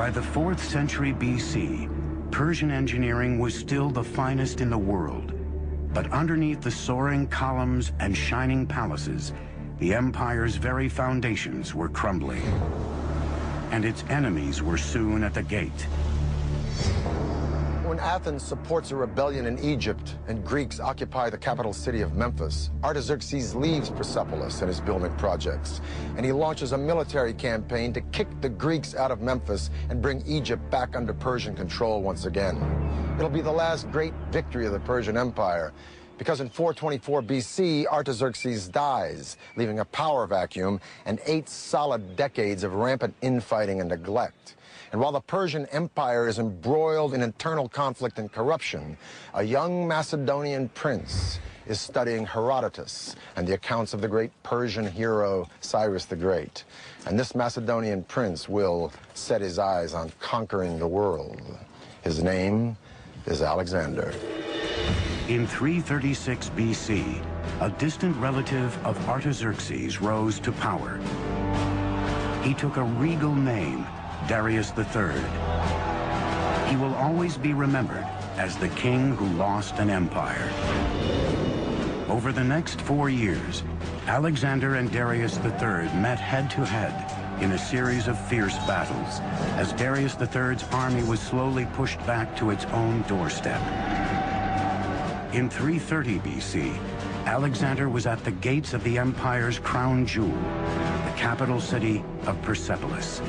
By the 4th century BC, Persian engineering was still the finest in the world. But underneath the soaring columns and shining palaces, the empire's very foundations were crumbling. And its enemies were soon at the gate. When Athens supports a rebellion in Egypt and Greeks occupy the capital city of Memphis, Artaxerxes leaves Persepolis and his building projects, and he launches a military campaign to kick the Greeks out of Memphis and bring Egypt back under Persian control once again. It'll be the last great victory of the Persian Empire, because in 424 BC, Artaxerxes dies, leaving a power vacuum and 8 solid decades of rampant infighting and neglect. And while the Persian Empire is embroiled in internal conflict and corruption, a young Macedonian prince is studying Herodotus and the accounts of the great Persian hero Cyrus the Great. And this Macedonian prince will set his eyes on conquering the world. His name is Alexander. In 336 BC, a distant relative of Artaxerxes rose to power. He took a regal name, Darius III. He will always be remembered as the king who lost an empire. Over the next 4 years, Alexander and Darius III met head-to-head in a series of fierce battles as Darius III's army was slowly pushed back to its own doorstep. In 330 BC, Alexander was at the gates of the empire's crown jewel, the capital city of Persepolis.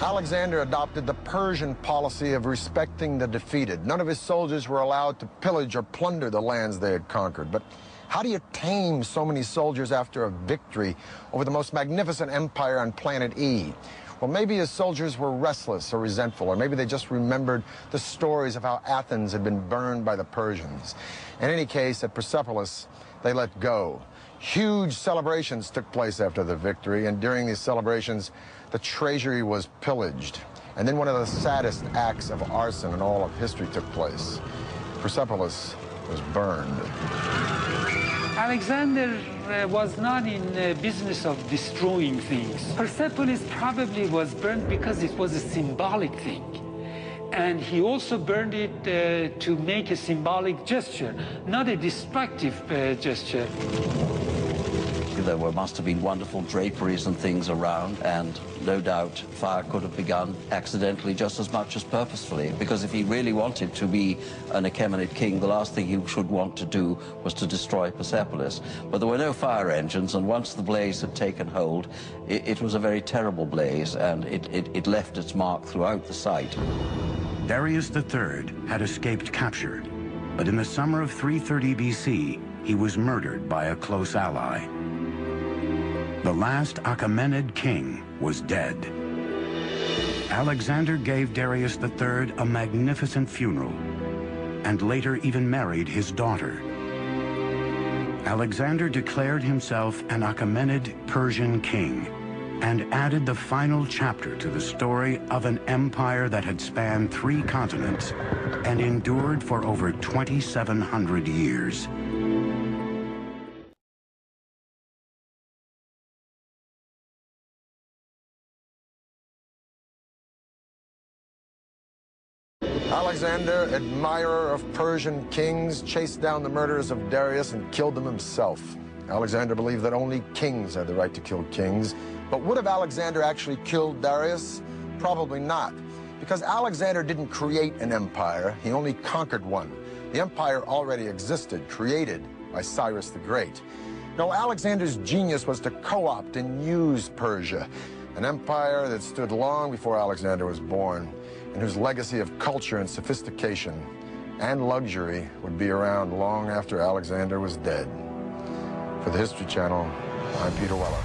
Alexander adopted the Persian policy of respecting the defeated. None of his soldiers were allowed to pillage or plunder the lands they had conquered. But how do you tame so many soldiers after a victory over the most magnificent empire on planet E? Well, maybe his soldiers were restless or resentful, or maybe they just remembered the stories of how Athens had been burned by the Persians. In any case, at Persepolis, they let go. Huge celebrations took place after the victory, and during these celebrations, the treasury was pillaged. And then one of the saddest acts of arson in all of history took place. Persepolis was burned. Alexander was not in the business of destroying things. Persepolis probably was burned because it was a symbolic thing. And he also burned it to make a symbolic gesture, not a destructive gesture. There must have been wonderful draperies and things around, and no doubt fire could have begun accidentally just as much as purposefully, because if he really wanted to be an Achaemenid king, the last thing he should want to do was to destroy Persepolis. But there were no fire engines, and once the blaze had taken hold, it was a very terrible blaze, and it left its mark throughout the site. Darius III had escaped capture, but in the summer of 330 BC, he was murdered by a close ally. The last Achaemenid king was dead. Alexander gave Darius III a magnificent funeral, and later even married his daughter. Alexander declared himself an Achaemenid Persian king, and added the final chapter to the story of an empire that had spanned 3 continents and endured for over 2,700 years. Alexander, admirer of Persian kings, chased down the murderers of Darius and killed them himself. Alexander believed that only kings had the right to kill kings. But would have Alexander actually killed Darius? Probably not, because Alexander didn't create an empire, he only conquered one. The empire already existed, created by Cyrus the Great. No, Alexander's genius was to co-opt and use Persia, an empire that stood long before Alexander was born, and whose legacy of culture and sophistication and luxury would be around long after Alexander was dead. For the History Channel, I'm Peter Weller.